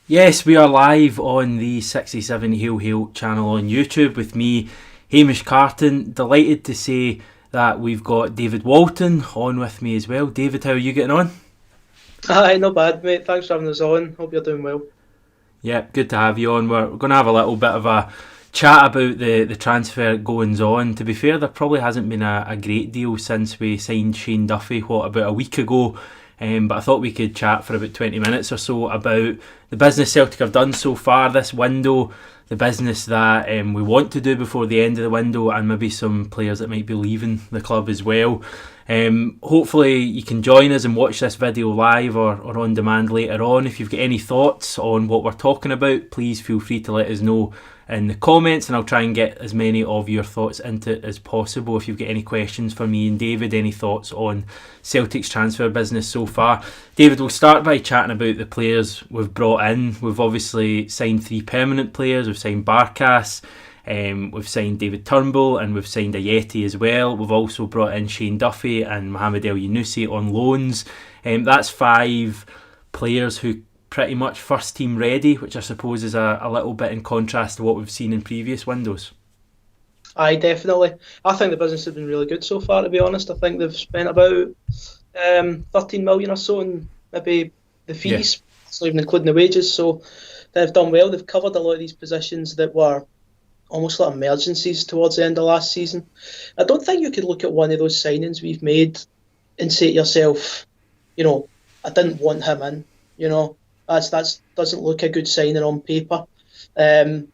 Yes, we are live on the 67 Hail Hail channel on YouTube with me, Hamish Carton. Delighted to say that we've got David Walton on with me as well. David, how are you getting on? Hi, not bad, mate. Thanks for having us on. Hope you're doing well. Yeah, good to have you on. We're going to have a little bit of a chat about the transfer goings on. To be fair, there probably hasn't been a great deal since we signed Shane Duffy, about a week ago. But I thought we could chat for about 20 minutes or so about the business Celtic have done so far this window, the business that we want to do before the end of the window, and maybe some players that might be leaving the club as well. Hopefully you can join us and watch this video live or on demand later on. If you've got any thoughts on what we're talking about, please feel free to let us know in the comments, and I'll try and get as many of your thoughts into it as possible. If you've got any questions for me and David, any thoughts on Celtic's transfer business so far. David, we'll start by chatting about the players we've brought in. We've obviously signed 3 permanent players. We've signed Barkas, we've signed David Turnbull, and we've signed Ayeti as well. We've also brought in Shane Duffy and Mohamed El Yunusi on loans. That's 5 players who pretty much first team ready, which I suppose is a little bit in contrast to what we've seen in previous windows. Aye, definitely. I think the business has been really good so far, to be honest. I think they've spent about 13 million or so on maybe the Yeah. fees, it's not even including the wages. So they've done well. They've covered a lot of these positions that were almost like emergencies towards the end of last season. I don't think you could look at one of those signings we've made and say to yourself, I didn't want him in. That's doesn't look a good signing on paper. Um,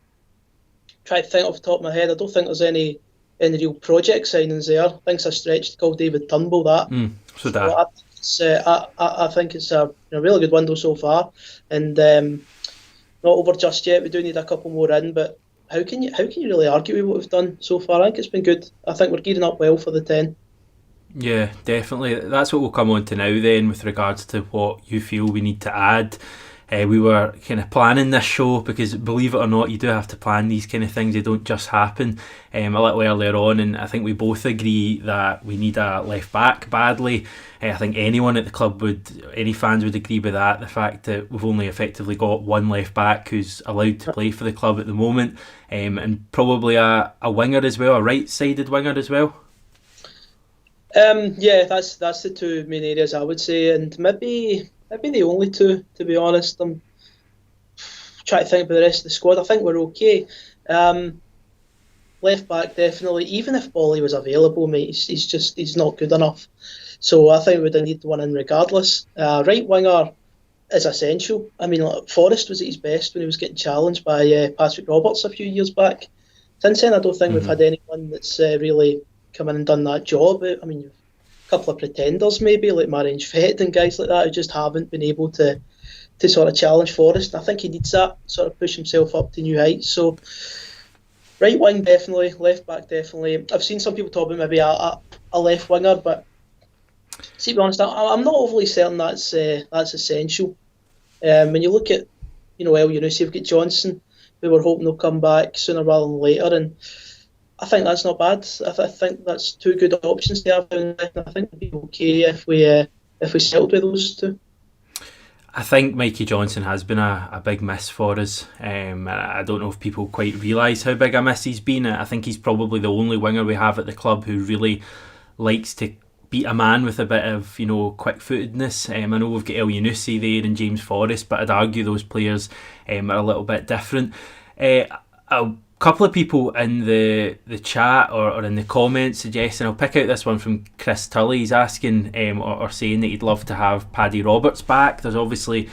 Try to think off the top of my head. I don't think there's any real project signings there. I think it's a stretch to call David Turnbull that. So So that. I think it's a really good window so far, and not over just yet. We do need a couple more in, but how can you really argue with what we've done so far? I think it's been good. I think we're gearing up well for the 10. Yeah, definitely. That's what we'll come on to now then with regards to what you feel we need to add. We were kind of planning this show because, believe it or not, you do have to plan these kind of things. They don't just happen. A little earlier on, and I think we both agree that we need a left back badly. I think anyone at the club any fans would agree with that. The fact that we've only effectively got one left back who's allowed to play for the club at the moment, and probably a winger as well, a right-sided winger as well. Yeah, that's the two main areas I would say, and maybe the only two, to be honest. I'm trying to think about the rest of the squad. I think we're okay. Um, Left back definitely. Even if Bolly was available, mate, he's not good enough. So I think we'd need one in regardless. Right winger is essential. I mean, like, Forrest was at his best when he was getting challenged by Paddy Roberts a few years back. Since then, I don't think we've Mm-hmm. had anyone that's really come in and done that job. I mean, you've a couple of pretenders maybe, like Marange Fett and guys like that, who just haven't been able to sort of challenge Forrest. I think he needs that, sort of push himself up to new heights. So, right wing definitely, left back definitely. I've seen some people talk about maybe a left winger, but to be honest, I'm not overly certain that's essential. When you look at, El Yunusi, you've got Johnson, who we're hoping will come back sooner rather than later, and I think that's not bad. I think that's 2 good options to have, and I think it'd be okay if we settled with those 2. I think Mikey Johnson has been a big miss for us. I don't know if people quite realise how big a miss he's been. I think he's probably the only winger we have at the club who really likes to beat a man with a bit of quick-footedness. I know we've got El Yunusi there and James Forrest, but I'd argue those players are a little bit different. A couple of people in the chat or in the comments suggesting, I'll pick out this one from Chris Tully. He's asking or saying that he'd love to have Paddy Roberts back. There's obviously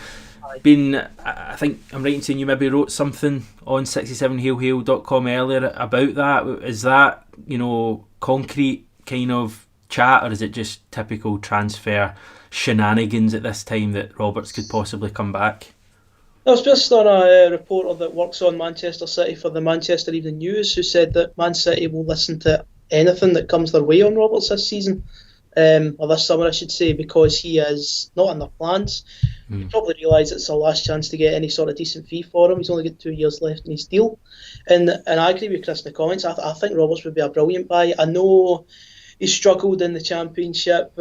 been, I think I'm right in saying you maybe wrote something on 67hailhail.com earlier about that. Is that concrete kind of chat, or is it just typical transfer shenanigans at this time that Roberts could possibly come back? I was just on a reporter that works on Manchester City for the Manchester Evening News, who said that Man City will listen to anything that comes their way on Roberts this season, or this summer, I should say, because he is not in their plans. You probably realise it's our last chance to get any sort of decent fee for him. He's only got 2 years left in his deal, and I agree with Chris in the comments. I think Roberts would be a brilliant buy. I know he struggled in the Championship.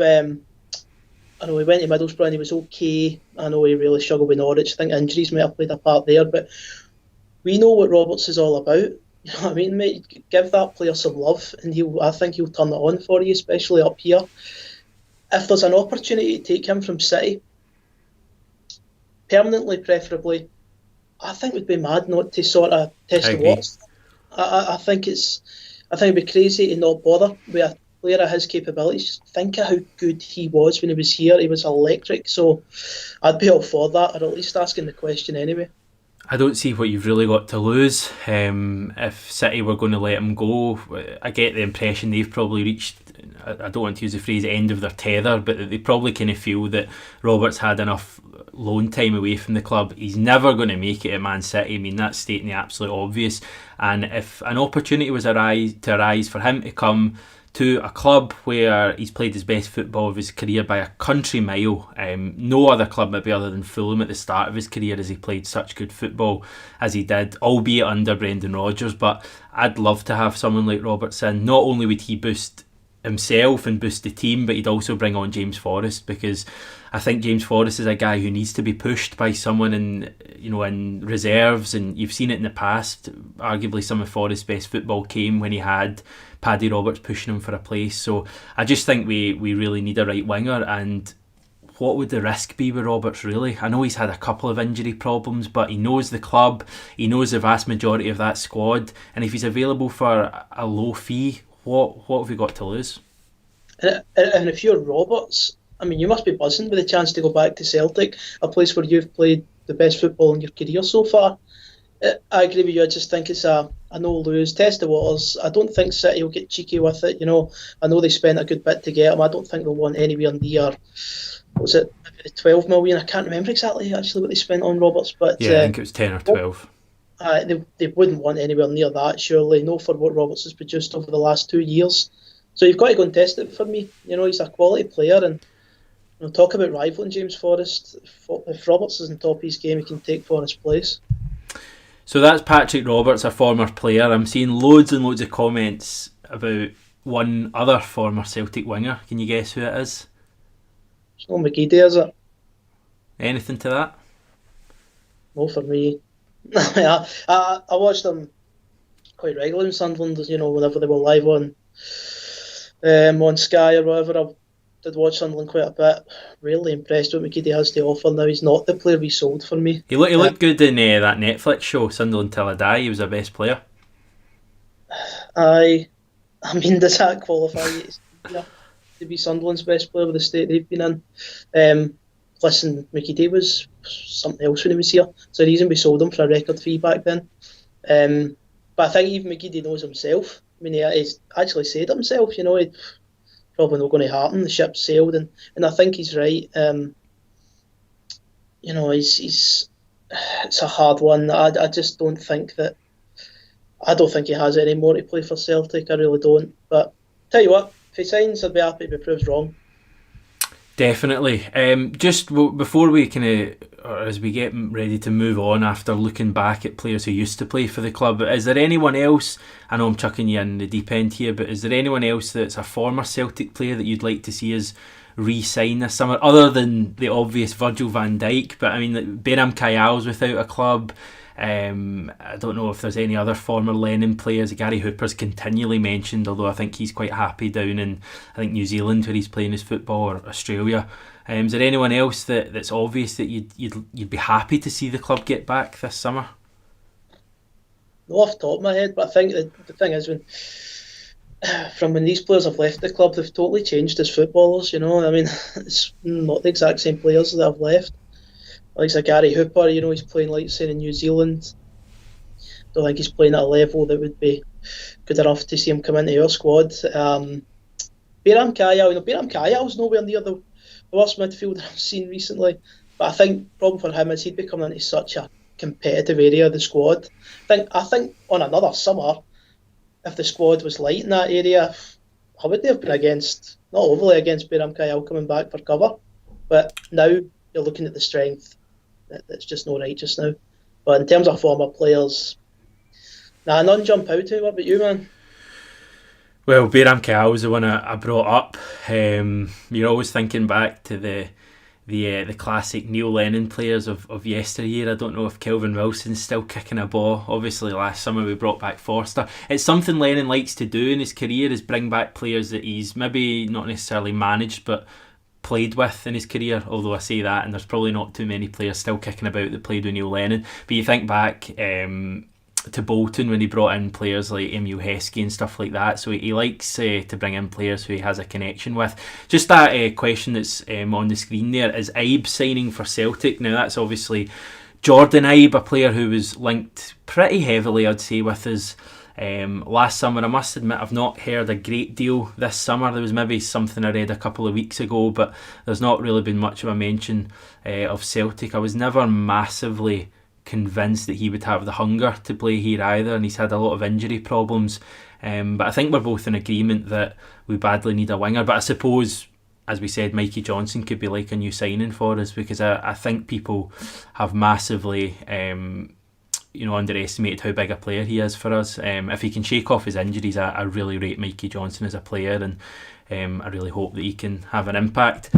I know he went to Middlesbrough and he was okay. I know he really struggled with Norwich. I think injuries might have played a part there, but we know what Roberts is all about. You know what I mean, mate? Give that player some love, and I think he'll turn it on for you, especially up here. If there's an opportunity to take him from City, permanently, preferably, I think we'd be mad not to sort of test the waters. I think it'd be crazy to not bother with a player of his capabilities. Just think of how good he was when he was here. He was electric. So I'd be all for that, or at least asking the question anyway. I don't see what you've really got to lose. If City were going to let him go, I get the impression they've probably reached, I don't want to use the phrase end of their tether, but they probably kind of feel that Roberts had enough loan time away from the club. He's never going to make it at Man City. I mean, that's stating the absolute obvious. And if an opportunity was to arise for him to come to a club where he's played his best football of his career by a country mile. No other club maybe other than Fulham at the start of his career as he played such good football as he did, albeit under Brendan Rodgers. But I'd love to have someone like Robertson. Not only would he boost himself and boost the team, but he'd also bring on James Forrest, because I think James Forrest is a guy who needs to be pushed by someone in reserves, and you've seen it in the past. Arguably some of Forrest's best football came when he had Paddy Roberts pushing him for a place. So I just think we really need a right winger. And what would the risk be with Roberts, really? I know he's had a couple of injury problems, but he knows the club, he knows the vast majority of that squad, and if he's available for a low fee, what have we got to lose? And if you're Roberts, I mean, you must be buzzing with the chance to go back to Celtic, a place where you've played the best football in your career so far. I agree with you. I just think it's a no-lose, test the waters. I don't think City will get cheeky with it. I know they spent a good bit to get him. I don't think they'll want anywhere near, what was it, maybe 12 million? I can't remember exactly actually what they spent on Roberts, but yeah, I think it was 10 or 12. They wouldn't want anywhere near that, surely. No, for what Roberts has produced over the last 2 years. So you've got to go and test it for me. He's a quality player, and talk about rivaling James Forrest. If Roberts is on top of his game, he can take Forrest's place. So that's Patrick Roberts, a former player. I'm seeing loads and loads of comments about one other former Celtic winger. Can you guess who it is? It's not McKenzie, is it? Anything to that? No, for me. I watched them quite regularly in Sunderland, whenever they were live on Sky or whatever. I did watch Sunderland quite a bit. Really impressed with what McKenzie has to offer now. He's not the player we sold for me. He looked good in that Netflix show, Sunderland Till I Die. He was our best player. I mean, does that qualify to be Sunderland's best player with the state they've been in? Listen, McKenzie was something else when he was here. It's the reason we sold him for a record fee back then. But I think even McKenzie knows himself. I mean, he's actually said it himself, he'd probably not going to happen. The ship sailed, and I think he's right. He's it's a hard one. I just don't think that. I don't think he has any more to play for Celtic. I really don't. But tell you what, if he signs, I'd be happy if he proves wrong. Definitely. Just before we as we get ready to move on after looking back at players who used to play for the club, is there anyone else, I know I'm chucking you in the deep end here, but is there anyone else that's a former Celtic player that you'd like to see us re-sign this summer, other than the obvious Virgil van Dijk? But I mean, Byrne Kayal's without a club. I don't know if there's any other former Lennon players. Gary Hooper's continually mentioned, although I think he's quite happy down in, I think, New Zealand where he's playing his football, or Australia. Is there anyone else that's obvious that you'd be happy to see the club get back this summer? Not off the top of my head, but I think the thing is, from when these players have left the club, they've totally changed as footballers. I mean, it's not the exact same players that have left. Like Gary Hooper, he's playing like say in New Zealand. Don't think he's playing at a level that would be good enough to see him come into our squad. Byrne Kayal, Byrne Kayal's nowhere near the worst midfielder I've seen recently. But I think the problem for him is he'd be coming into such a competitive area of the squad. I think on another summer, if the squad was light in that area, I would have been not overly against Byrne Kayal coming back for cover. But now you're looking at the strength. That's just not right just now. But in terms of former players, none jump out to me. What about you, man? Well, Bayram Keal was the one I brought up. You're always thinking back to the classic Neil Lennon players of yesteryear. I don't know if Kelvin Wilson's still kicking a ball. Obviously, last summer we brought back Forster. It's something Lennon likes to do in his career, is bring back players that he's maybe not necessarily managed, but played with in his career. Although I say that, and there's probably not too many players still kicking about that played with Neil Lennon. But you think back to Bolton when he brought in players like Emil Heskey and stuff like that, so he likes to bring in players who he has a connection with. Just that question that's on the screen there, is Ibe signing for Celtic? Now that's obviously Jordan Ibe, a player who was linked pretty heavily, I'd say, with us last summer. I must admit I've not heard a great deal this summer. There was maybe something I read a couple of weeks ago, but there's not really been much of a mention of Celtic. I was never massively convinced that he would have the hunger to play here either, and he's had a lot of injury problems, but I think we're both in agreement that we badly need a winger. But I suppose, as we said, Mikey Johnson could be like a new signing for us, because I think people have massively underestimated how big a player he is for us. If he can shake off his injuries, I really rate Mikey Johnson as a player, and I really hope that he can have an impact.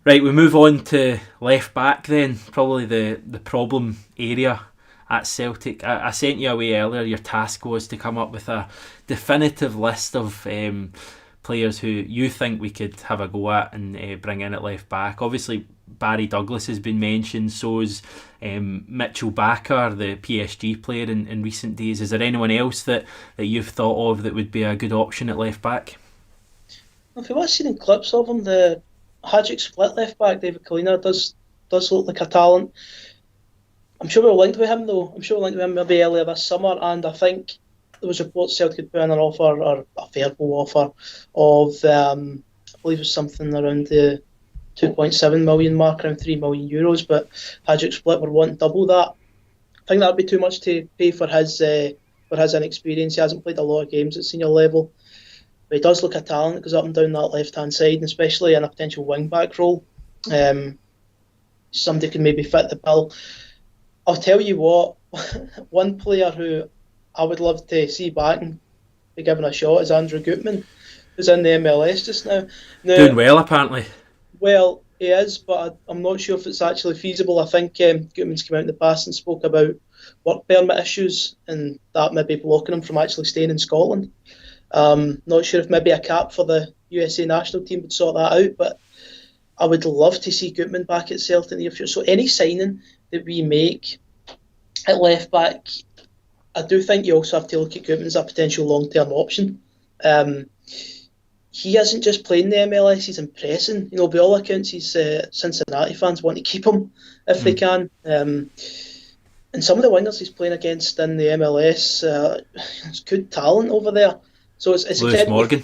Right, we move on to left back then, probably the problem area at Celtic. I sent you away earlier. Your task was to come up with a definitive list of players who you think we could have a go at and bring in at left back. Obviously, Barry Douglas has been mentioned, so is Mitchell Bakker, the PSG player in recent days. Is there anyone else that you've thought of that would be a good option at left back? If you want seen clips of him, the Hajduk Split left back, David Kalina, does look like a talent. I'm sure we're linked with him though. I'm sure we're linked with him maybe earlier this summer, and I think there was reports Celtic had put in an offer, or a verbal offer, of I believe it was something around the 2.7 million mark, around €3 million, but Hajduk Split were wanting double that. I think that would be too much to pay for his inexperience. He hasn't played a lot of games at senior level. But he does look a talent, goes up and down that left-hand side, and especially in a potential wing-back role. Somebody can maybe fit the bill. I'll tell you what, one player who I would love to see back and be given a shot is Andrew Gutman, who's in the MLS just now. Doing well, apparently. Well, he is, but I'm not sure if it's actually feasible. I think Gutman's come out in the past and spoke about work permit issues, and that may be blocking him from actually staying in Scotland. Not sure if maybe a cap for the USA national team would sort that out, but I would love to see Gutman back at Celtic in the future. So any signing that we make at left back, I do think you also have to look at Gutman as a potential long-term option. He isn't just playing the MLS, he's impressing. By all accounts, he's Cincinnati fans want to keep him if they can. And some of the wingers he's playing against in the MLS, it's good talent over there. So it's Lewis Morgan.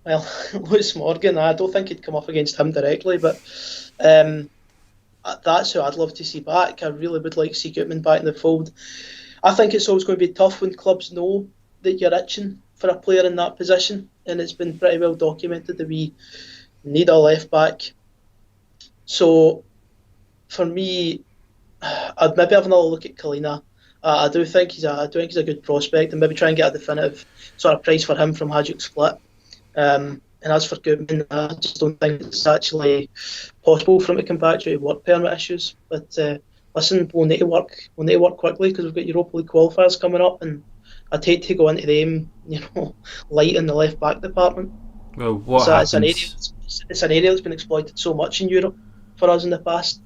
Well, Lewis Morgan, I don't think he'd come up against him directly, but that's who I'd love to see back. I really would like to see Gutman back in the fold. I think it's always going to be tough when clubs know that you're itching for a player in that position, and it's been pretty well documented that we need a left back. So for me, I'd maybe have another look at Kalina. I do think he's a good prospect, and maybe try and get a definitive sort of price for him from Hajduk Split. And as for Gutman, I just don't think it's actually possible for him to come back due to work permit issues. But listen, we'll need to work quickly, because we've got Europa League qualifiers coming up, and I'd hate to go into them, light in the left back department. Well, what happens? It's an area that's been exploited so much in Europe for us in the past.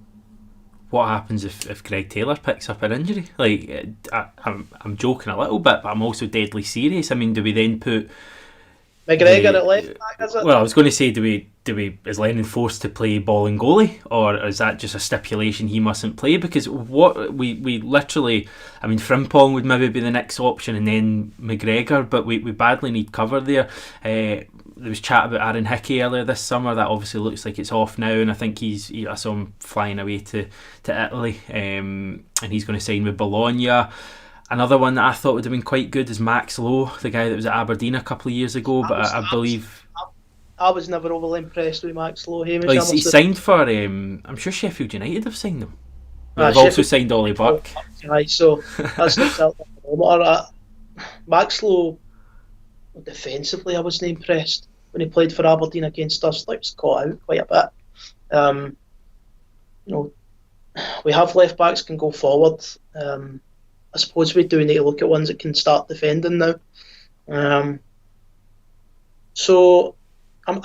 What happens if Greg Taylor picks up an injury? Like, I'm joking a little bit, but I'm also deadly serious. I mean, do we then put McGregor at left back, is it? Well, I was going to say, do we is Lennon forced to play ball and goalie, or is that just a stipulation he mustn't play? Because what we literally, I mean, Frimpong would maybe be the next option, and then McGregor, but we badly need cover there. There was chat about Aaron Hickey earlier this summer. That obviously looks like it's off now, and I think I saw him flying away to Italy, and he's going to sign with Bologna. Another one that I thought would have been quite good is Max Lowe, the guy that was at Aberdeen a couple of years ago, but I believe... I was never overly impressed with Max Lowe. Hamish, well, he signed for, I'm sure Sheffield United have signed him. They've also signed Ollie Burke. Aye, so that's not Celtic. Max Lowe, defensively, I wasn't impressed when he played for Aberdeen against us. Like, was caught out quite a bit. Um, you know, we have left backs can go forward. I suppose we do need to look at ones that can start defending now. So I'm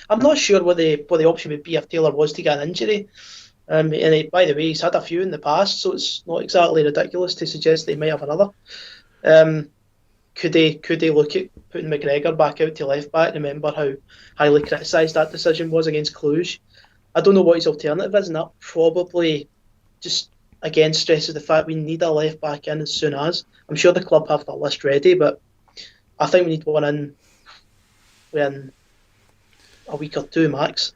not sure what the option would be if Taylor was to get an injury. And by the way, he's had a few in the past, so it's not exactly ridiculous to suggest they might have another. Could they look at putting McGregor back out to left back? Remember how highly criticised that decision was against Cluj. I don't know what his alternative is, and that probably just again stresses the fact we need a left back in as soon as. I'm sure the club have that list ready, but I think we need one in within a week or two max.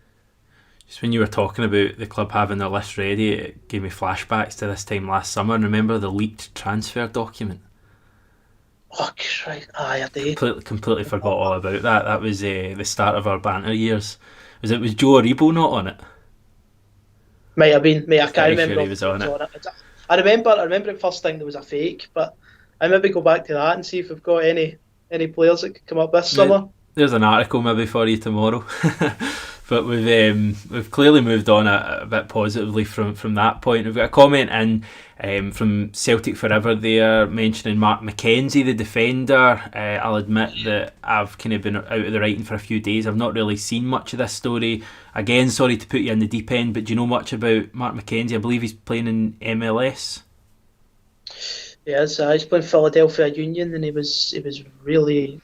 Just when you were talking about the club having their list ready, it gave me flashbacks to this time last summer. And remember the leaked transfer document? Oh, right. Aye, I did. Completely forgot all about that. That was the start of our banter years. Was Joe Aribo not on it? Might have been. I can't remember. Sure he was on it. I remember the first thing there was a fake, but I maybe go back to that and see if we've got any players that could come up this summer. There's an article maybe for you tomorrow. But we've clearly moved on a bit positively from that point. We've got a comment in from Celtic Forever there mentioning Mark McKenzie, the defender. I'll admit that I've kind of been out of the writing for a few days. I've not really seen much of this story. Again, sorry to put you in the deep end, but do you know much about Mark McKenzie? I believe he's playing in MLS. Yes, he's playing Philadelphia Union, and he was really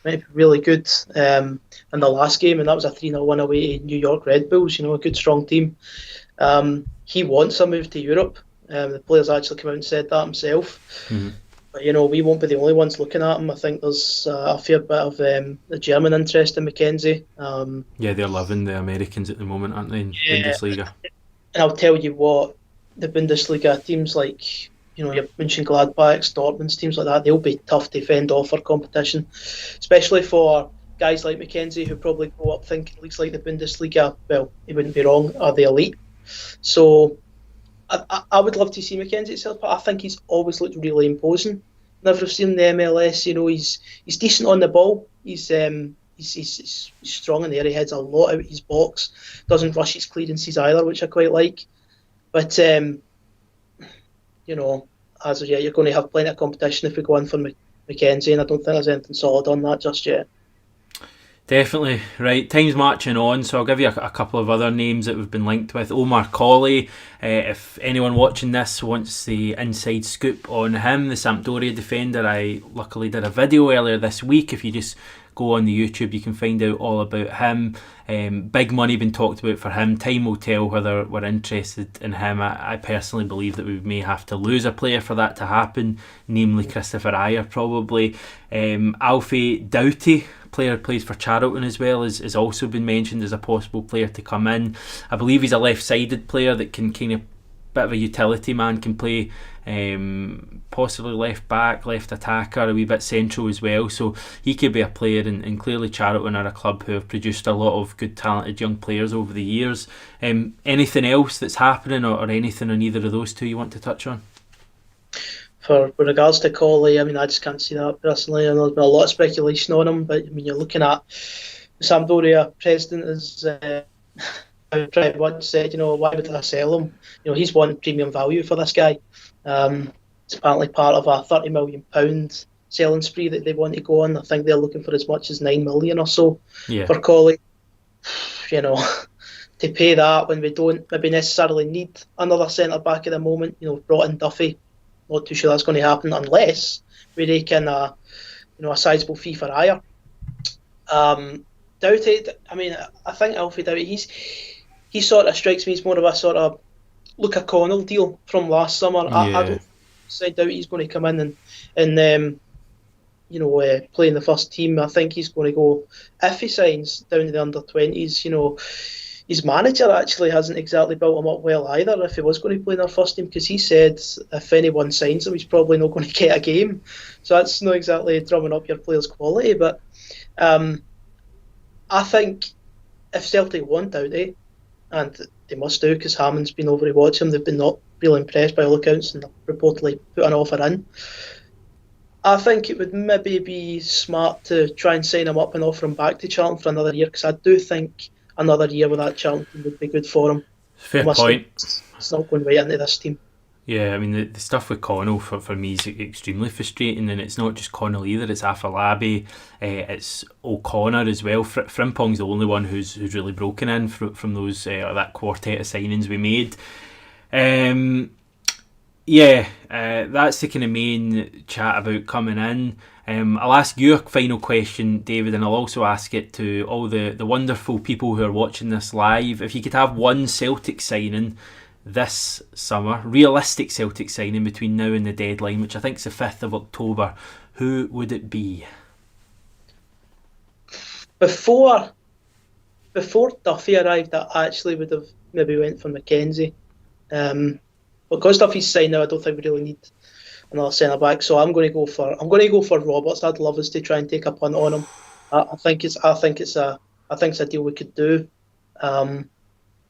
good in the last game, and that was a 3-0 win away to New York Red Bulls. A good strong team. He wants a move to Europe. The player's actually come out and said that himself. Mm-hmm. But we won't be the only ones looking at him. I think there's a fair bit of the German interest in McKenzie. They're loving the Americans at the moment, aren't they, in Bundesliga? And I'll tell you what, the Bundesliga teams like, you mentioned Gladbach's, Dortmund's, teams like that, they'll be tough to fend off for competition, especially for guys like McKenzie who probably grow up thinking leagues like the Bundesliga, well, he wouldn't be wrong, are the elite. So I would love to see McKenzie itself, but I think he's always looked really imposing. Whenever I've seen the MLS, he's decent on the ball. He's strong in the air. He heads a lot out of his box. Doesn't rush his clearances either, which I quite like. But as of yet, you're going to have plenty of competition if we go in for McKenzie, and I don't think there's anything solid on that just yet. Definitely. Right, time's marching on, so I'll give you a couple of other names that we've been linked with. Omar Colley, if anyone watching this wants the inside scoop on him, the Sampdoria defender, I luckily did a video earlier this week. If you just go on the YouTube, you can find out all about him. Big money been talked about for him. Time will tell whether we're interested in him. I personally believe that we may have to lose a player for that to happen, namely Christopher Ayer probably. Alfie Doughty, player plays for Charlton as well, has also been mentioned as a possible player to come in. I believe he's a left-sided player that can kind of bit of a utility man, can play possibly left back, left attacker, a wee bit central as well, so he could be a player, and clearly Charlton are a club who have produced a lot of good talented young players over the years. Anything else that's happening or anything on either of those two you want to touch on? With regards to Colley, I just can't see that personally. I know there's been a lot of speculation on him, but you're looking at the Sampdoria president is pretty much said, why would I sell him? He's wanting premium value for this guy. It's apparently part of a £30 million selling spree that they want to go on. I think they're looking for as much as $9 million or so for Colley. To pay that when we don't maybe necessarily need another centre back at the moment. We've brought in Duffy. Not too sure that's going to happen unless we rake in a sizable fee for Ayer. Doughty, I think Alfie Doughty, he sort of strikes me as more of a sort of Luca Connell deal from last summer. Yeah. I don't doubt he's going to come in and play in the first team. I think he's going to go, if he signs down to the under-20s, his manager actually hasn't exactly built him up well either if he was going to play in our first team, because he said if anyone signs him, he's probably not going to get a game. So that's not exactly drumming up your player's quality. But I think if Celtic want Doughty, and they must do because Hammond's been over to watch him, they've been not really impressed by all accounts and reportedly put an offer in. I think it would maybe be smart to try and sign him up and offer him back to Charlton for another year, because I do think another year with that Charlton would be good for him. Fair point. It's not going right into this team. Yeah, I mean, the stuff with Connell for me is extremely frustrating, and it's not just Connell either, it's Afolabi, it's O'Connor as well. Frimpong's the only one who's really broken in from those that quartet of signings we made. That's the kind of main chat about coming in. I'll ask you a final question, David, and I'll also ask it to all the wonderful people who are watching this live. If you could have one Celtic signing this summer, realistic Celtic signing between now and the deadline, which I think is the 5th of October, who would it be? Before Duffy arrived, I actually would have maybe went for McKenzie. Because Duffy's signed now, I don't think we really need another centre back. So I'm going to go for Roberts. I'd love us to try and take a punt on him. I think it's a deal we could do.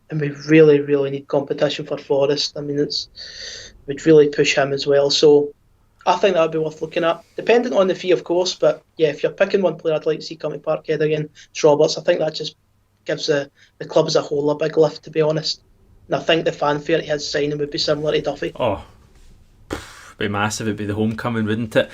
And we really, really need competition for Forest. I mean, we'd really push him as well. So I think that would be worth looking at, depending on the fee, of course. But yeah, if you're picking one player I'd like to see come to Parkhead again, it's Roberts. I think that just gives the club as a whole a big lift, to be honest. And I think the fanfare he has signing would be similar to Duffy. Oh, be massive. It'd be the homecoming, wouldn't it?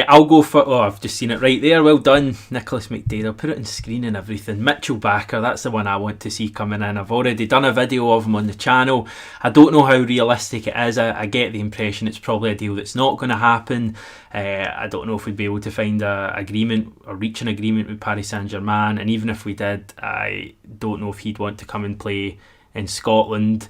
I'll go for, I've just seen it right there, well done, Nicholas McDade. I'll put it on screen and everything. Mitchell Bakker, that's the one I want to see coming in. I've already done a video of him on the channel. I don't know how realistic it is. I get the impression it's probably a deal that's not going to happen. I don't know if we'd be able to find a agreement or reach an agreement with Paris Saint-Germain, and even if we did, I don't know if he'd want to come and play in Scotland.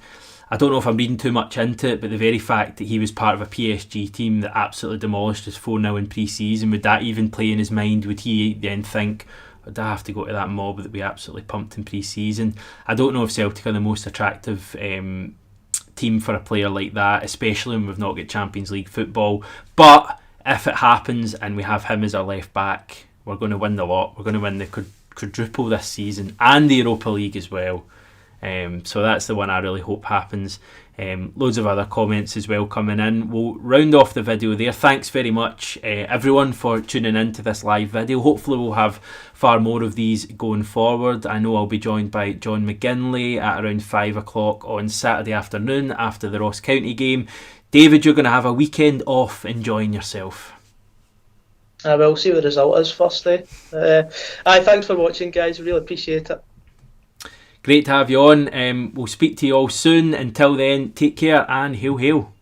I don't know if I'm reading too much into it, but the very fact that he was part of a PSG team that absolutely demolished us 4-0 in pre-season, would that even play in his mind? Would he then think, would I have to go to that mob that we absolutely pumped in pre-season? I don't know if Celtic are the most attractive team for a player like that, especially when we've not got Champions League football. But if it happens and we have him as our left back, we're going to win the lot. We're going to win the quadruple this season and the Europa League as well. So that's the one I really hope happens. Loads of other comments as well coming in. We'll round off the video there. Thanks very much everyone for tuning in to this live video. Hopefully we'll have far more of these going forward. I know I'll be joined by John McGinley at around 5 o'clock on Saturday afternoon after the Ross County game. David, you're going to have a weekend off enjoying yourself. I will see what the result is first. Thanks for watching, guys. Really appreciate it. Great to have you on. We'll speak to you all soon. Until then, take care and hail hail.